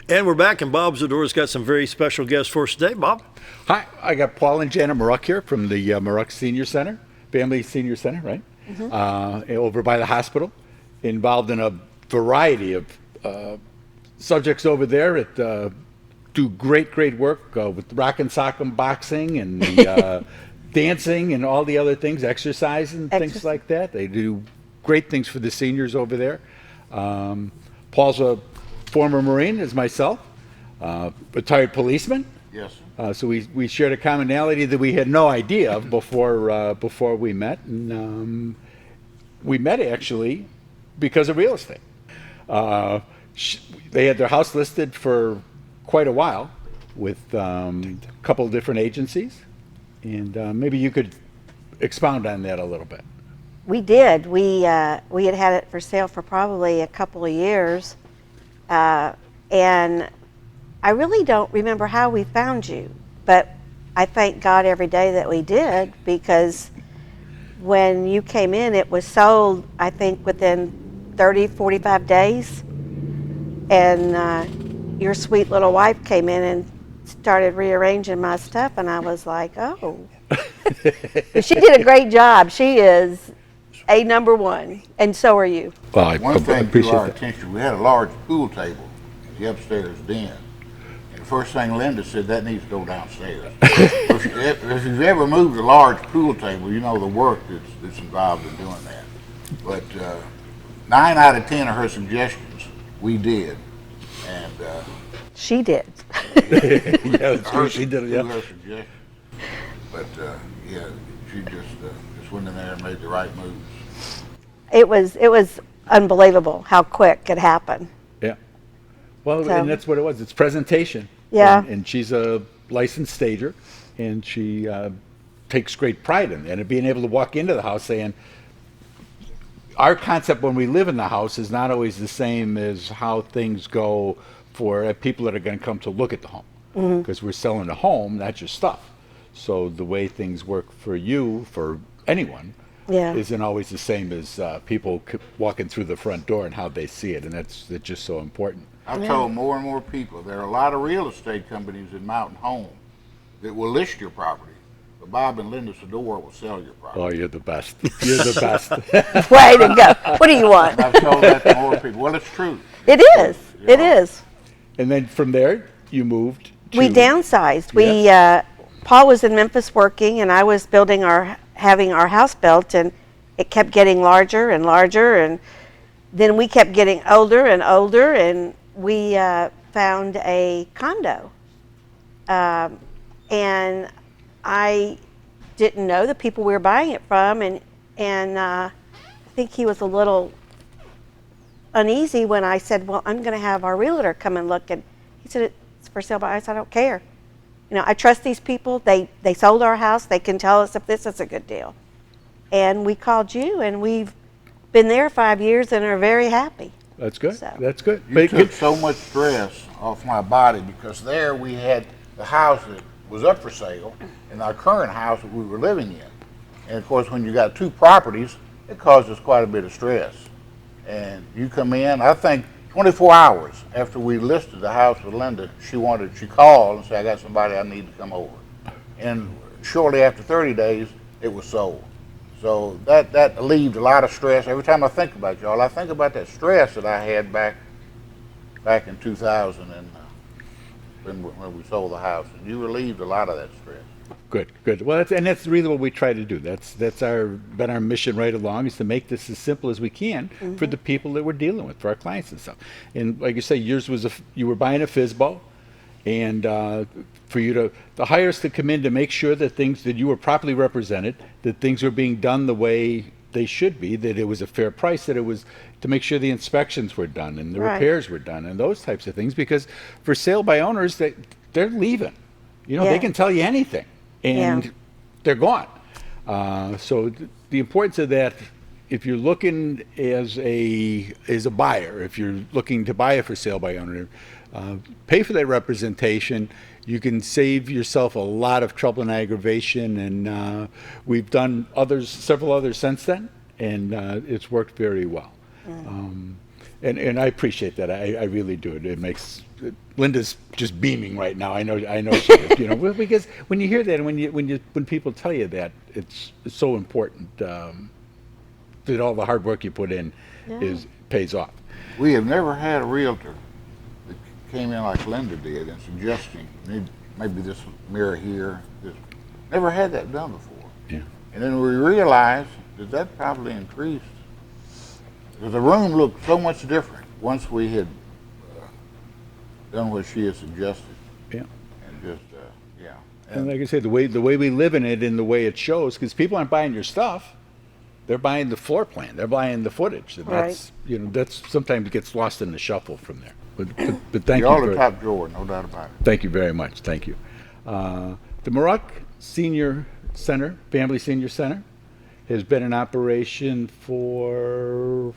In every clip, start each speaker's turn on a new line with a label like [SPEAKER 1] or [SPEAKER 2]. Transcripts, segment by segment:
[SPEAKER 1] And we're back, and Bob Zdora's got some very special guests for us today. Bob?
[SPEAKER 2] Hi, I got Paul and Janet Mruk here from the Mruk Senior Center, Family Senior Center, right? Over by the hospital, involved in a variety of subjects over there. Do great work with rock and sock'em boxing and the, dancing and all the other things, exercise and things like that. They do great things for the seniors over there. Paul's a former Marine, as myself, retired policeman.
[SPEAKER 3] Yes.
[SPEAKER 2] So we shared a commonality that we had no idea of before we met, and we met actually because of real estate. They had their house listed for quite a while with a couple of different agencies, and maybe you could expound on that a little bit.
[SPEAKER 4] We did. We had it for sale for probably a couple of years, and I really don't remember how we found you, but I thank God every day that we did, because when you came in, it was sold, I think, within 30, 45 days, and your sweet little wife came in and started rearranging my stuff, and I was like, oh. She did a great job. She is a number one, and so are you.
[SPEAKER 2] Well, I
[SPEAKER 3] One thing
[SPEAKER 2] appreciate
[SPEAKER 3] to our
[SPEAKER 2] that.
[SPEAKER 3] attention, we had a large pool table in the upstairs den. And the first thing Linda said, that needs to go downstairs. If you've ever moved a large pool table, you know the work that's involved in doing that. But 9 out of 10 of her suggestions, we did. And
[SPEAKER 4] She did.
[SPEAKER 2] Yeah, that's true. She did it, yeah.
[SPEAKER 3] her suggestions. But yeah, she just went in there and made the right moves.
[SPEAKER 4] It was unbelievable how quick it happened.
[SPEAKER 2] Yeah. Well,
[SPEAKER 4] So-
[SPEAKER 2] and that's what it was. It's presentation.
[SPEAKER 4] Yeah.
[SPEAKER 2] And she's a licensed stager, and she takes great pride in that. And being able to walk into the house saying, our concept when we live in the house is not always the same as how things go for people that are going to come to look at the home. Because we're selling a home, not your stuff. So the way things work for you, for anyone,
[SPEAKER 4] Yeah.
[SPEAKER 2] isn't always the same as people walking through the front door and how they see it, and that's just so important.
[SPEAKER 3] I've told more and more people there are a lot of real estate companies in Mountain Home that will list your property, but Bob and Linda Zdora will sell your property.
[SPEAKER 2] Oh, you're the best. You're the best.
[SPEAKER 4] Way to go. What do you want?
[SPEAKER 3] I've told that to more people. Well, it's true.
[SPEAKER 4] It is. It is.
[SPEAKER 2] And then from there, you moved to...
[SPEAKER 4] We downsized. We Paul was in Memphis working, and I was having our house built, and it kept getting larger and larger, and then we kept getting older and older, and we found a condo, and I didn't know the people we were buying it from, and I think he was a little uneasy when I said, well, I'm going to have our realtor come and look, and he said, it's for sale, but I said, I don't care. You know, I trust these people. They sold our house. They can tell us if this is a good deal. And we called you, and we've been there 5 years and are very happy.
[SPEAKER 2] That's good.
[SPEAKER 4] So.
[SPEAKER 2] That's good.
[SPEAKER 3] You took so much stress off my body, because there we had the house that was up for sale and our current house that we were living in. And of course, when you got two properties, it causes quite a bit of stress. And you come in, I think 24 hours after we listed the house with Linda, she called and said, I got somebody I need to come over. And shortly after 30 days, it was sold. So that relieved a lot of stress. Every time I think about y'all, I think about that stress that I had back in 2000 and when we sold the house. And you relieved a lot of that stress.
[SPEAKER 2] Good. Well, that's really what we try to do. That's been our mission right along, is to make this as simple as we can for the people that we're dealing with, for our clients and stuff. And like you say, yours was you were buying a FSBO, and for you to hire us to come in to make sure that that you were properly represented, that things were being done the way they should be, that it was a fair price, that it was to make sure the inspections were done and the repairs were done and those types of things. Because for sale by owners, they're leaving. You know, they can tell you anything. And they're gone. So the importance of that, if you're looking as a buyer, if you're looking to buy a for sale by owner, pay for that representation. You can save yourself a lot of trouble and aggravation, and we've done several others since then, and it's worked very well. And I appreciate that. I really do. It makes Linda's just beaming right now. I know she is. You know, well, because when you hear that, and when people tell you that, it's so important that all the hard work you put in pays off.
[SPEAKER 3] We have never had a realtor that came in like Linda did and suggesting maybe this mirror here. Never had that done before.
[SPEAKER 2] Yeah.
[SPEAKER 3] And then we realized that probably increased because the room looked so much different once we had done what she had suggested.
[SPEAKER 2] Yeah.
[SPEAKER 3] And just yeah.
[SPEAKER 2] And like I said, the way we live in it and the way it shows, because people aren't buying your stuff, they're buying the floor plan, they're buying the footage. And that's that's sometimes gets lost in the shuffle from there. But thank you.
[SPEAKER 3] Y'all are top drawer, no doubt about it.
[SPEAKER 2] Thank you very much. Thank you. The Mruk Senior Center, Family Senior Center, has been in operation for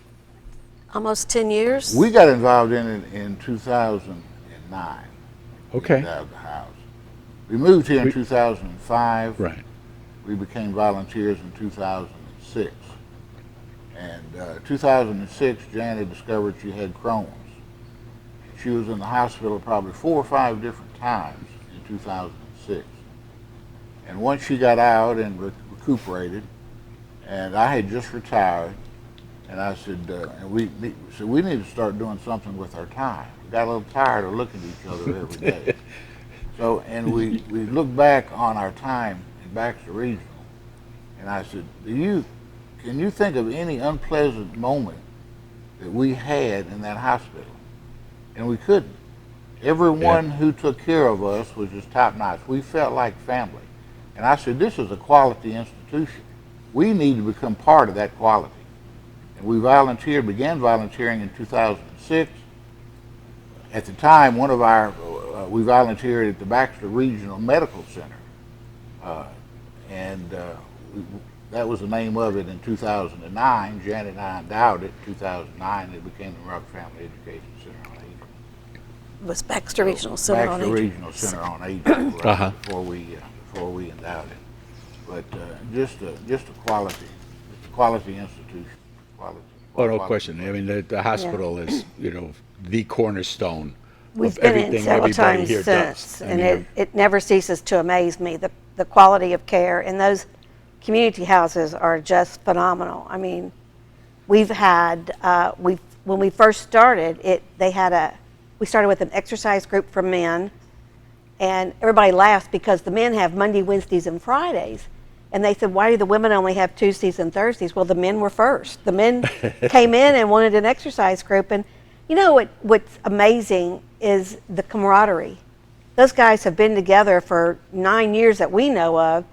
[SPEAKER 4] Almost 10 years.
[SPEAKER 3] We got involved in it in 2009.
[SPEAKER 2] Okay.
[SPEAKER 3] We endowed the house. We moved here in 2005.
[SPEAKER 2] Right.
[SPEAKER 3] We became volunteers in 2006. And 2006, Janet discovered she had Crohn's. She was in the hospital probably 4 or 5 different times in 2006. And once she got out and recuperated, and I had just retired, and I said, we need to start doing something with our time. We got a little tired of looking at each other every day. So, and we looked back on our time in Baxter Regional, and I said, can you think of any unpleasant moment that we had in that hospital? And we couldn't. Everyone who took care of us was just top notch. We felt like family. And I said, this is a quality institution. We need to become part of that quality. And we began volunteering in 2006. At the time, we volunteered at the Baxter Regional Medical Center. That was the name of it in 2009. Janet and I endowed it in 2009. It became the Mruk Family Education Center on Aging.
[SPEAKER 4] It was Baxter Regional Center on
[SPEAKER 3] Baxter
[SPEAKER 4] Aging.
[SPEAKER 3] Regional Center on Aging before we endowed it. But just a quality institution.
[SPEAKER 2] Oh, no question. I mean, the hospital is, the cornerstone
[SPEAKER 4] We've
[SPEAKER 2] of
[SPEAKER 4] been in
[SPEAKER 2] everything
[SPEAKER 4] several
[SPEAKER 2] everybody
[SPEAKER 4] times
[SPEAKER 2] here
[SPEAKER 4] since,
[SPEAKER 2] does. I
[SPEAKER 4] and
[SPEAKER 2] mean,
[SPEAKER 4] it never ceases to amaze me, the quality of care. And those community houses are just phenomenal. I mean, we've had, when we first started, we started with an exercise group for men, and everybody laughs because the men have Monday, Wednesdays, and Fridays. And they said, why do the women only have Tuesdays and Thursdays? Well, the men were first. The men came in and wanted an exercise group. And you know what's amazing is the camaraderie. Those guys have been together for 9 years that we know of,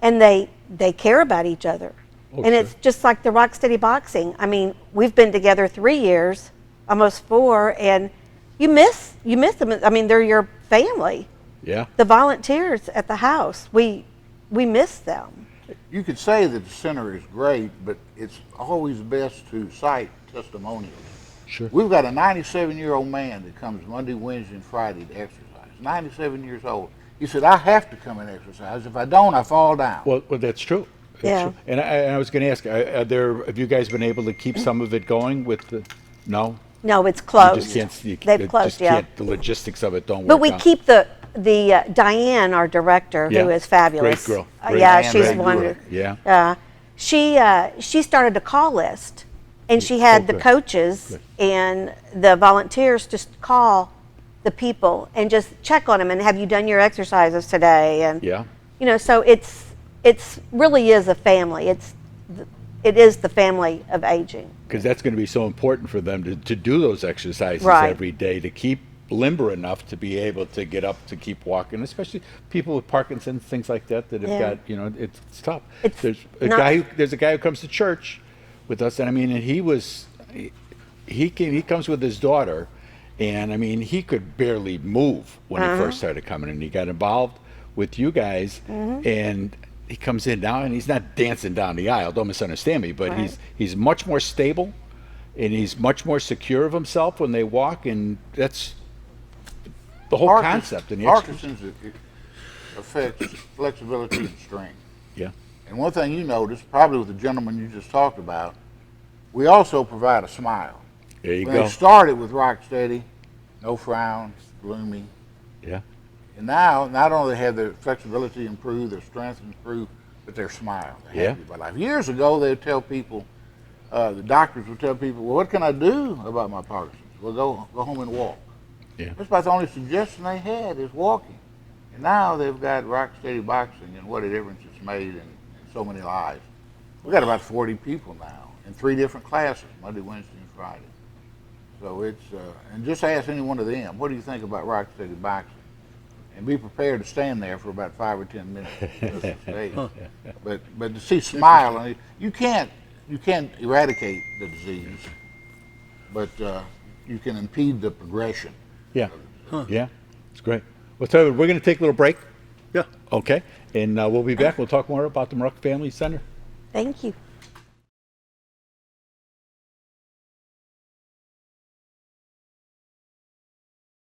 [SPEAKER 4] and they care about each other.
[SPEAKER 2] Oh,
[SPEAKER 4] and
[SPEAKER 2] sure.
[SPEAKER 4] it's just like the Rock Steady Boxing. I mean, we've been together 3 years, almost 4, and you miss them. I mean, they're your family.
[SPEAKER 2] Yeah.
[SPEAKER 4] The volunteers at the house, we miss them.
[SPEAKER 3] You could say that the center is great, but it's always best to cite testimonials.
[SPEAKER 2] Sure.
[SPEAKER 3] We've got a 97-year-old man that comes Monday, Wednesday, and Friday to exercise. 97 years old. He said, I have to come and exercise. If I don't, I fall down.
[SPEAKER 2] Well, that's true. That's
[SPEAKER 4] Yeah.
[SPEAKER 2] true. And I was going to ask, have you guys been able to keep some of it going with the, no?
[SPEAKER 4] No, it's
[SPEAKER 2] You
[SPEAKER 4] closed.
[SPEAKER 2] just can't,
[SPEAKER 4] They've closed, yeah.
[SPEAKER 2] the logistics of it don't work
[SPEAKER 4] But we
[SPEAKER 2] out.
[SPEAKER 4] keep the Diane, our director,
[SPEAKER 2] Yeah.
[SPEAKER 4] who is fabulous.
[SPEAKER 2] Great girl. Great.
[SPEAKER 4] Yeah,
[SPEAKER 3] Diane,
[SPEAKER 4] she's
[SPEAKER 3] great girl.
[SPEAKER 4] wonderful.
[SPEAKER 2] Yeah.
[SPEAKER 4] She started a call list, and she had the
[SPEAKER 2] good.
[SPEAKER 4] coaches
[SPEAKER 2] Good.
[SPEAKER 4] and the volunteers just call the people and just check on them and have you done your exercises today? And
[SPEAKER 2] Yeah.
[SPEAKER 4] so it's really is a family. It is the family of aging.
[SPEAKER 2] Because that's going to be so important for them to do those exercises
[SPEAKER 4] Right.
[SPEAKER 2] every day, to keep limber enough to be able to get up, to keep walking, especially people with Parkinson's, things like that have
[SPEAKER 4] Yeah.
[SPEAKER 2] got, it's tough.
[SPEAKER 4] It's
[SPEAKER 2] There's
[SPEAKER 4] not-
[SPEAKER 2] there's a guy who comes to church with us, and I mean, and he comes with his daughter, and I mean, he could barely move when he first started coming, and he got involved with you guys, and he comes in now, and he's not dancing down the aisle, don't misunderstand me, but
[SPEAKER 4] Right.
[SPEAKER 2] he's much more stable, and he's much more secure of himself when they walk, and that's the whole concept. And the
[SPEAKER 3] Parkinson's affects flexibility and strength.
[SPEAKER 2] yeah,
[SPEAKER 3] And one thing you notice, probably with the gentleman you just talked about, we also provide a smile.
[SPEAKER 2] There you
[SPEAKER 3] When
[SPEAKER 2] go.
[SPEAKER 3] they started with Rocksteady, no frowns, gloomy.
[SPEAKER 2] Yeah.
[SPEAKER 3] And now, not only have their flexibility improved, their strength improved, but their smile. They're
[SPEAKER 2] Yeah.
[SPEAKER 3] happy about life. Years ago, they would tell people, the doctors would tell people, well, what can I do about my Parkinson's? Well, go home and walk.
[SPEAKER 2] Yeah.
[SPEAKER 3] That's about the only suggestion they had is walking. And now they've got Rocksteady boxing and what a difference it's made in so many lives. We've got about 40 people now in 3 different classes, Monday, Wednesday, and Friday. So it's, and just ask any one of them, what do you think about Rocksteady boxing? And be prepared to stand there for about 5 or 10 minutes. Just to stay. But to see smile, I mean, you can't eradicate the disease, but you can impede the progression.
[SPEAKER 2] Yeah. Yeah. It's great. Well, Tyler, we're going to take a little break.
[SPEAKER 1] Yeah.
[SPEAKER 2] Okay. And we'll be back. We'll talk more about the Mruk Family Center.
[SPEAKER 4] Thank you.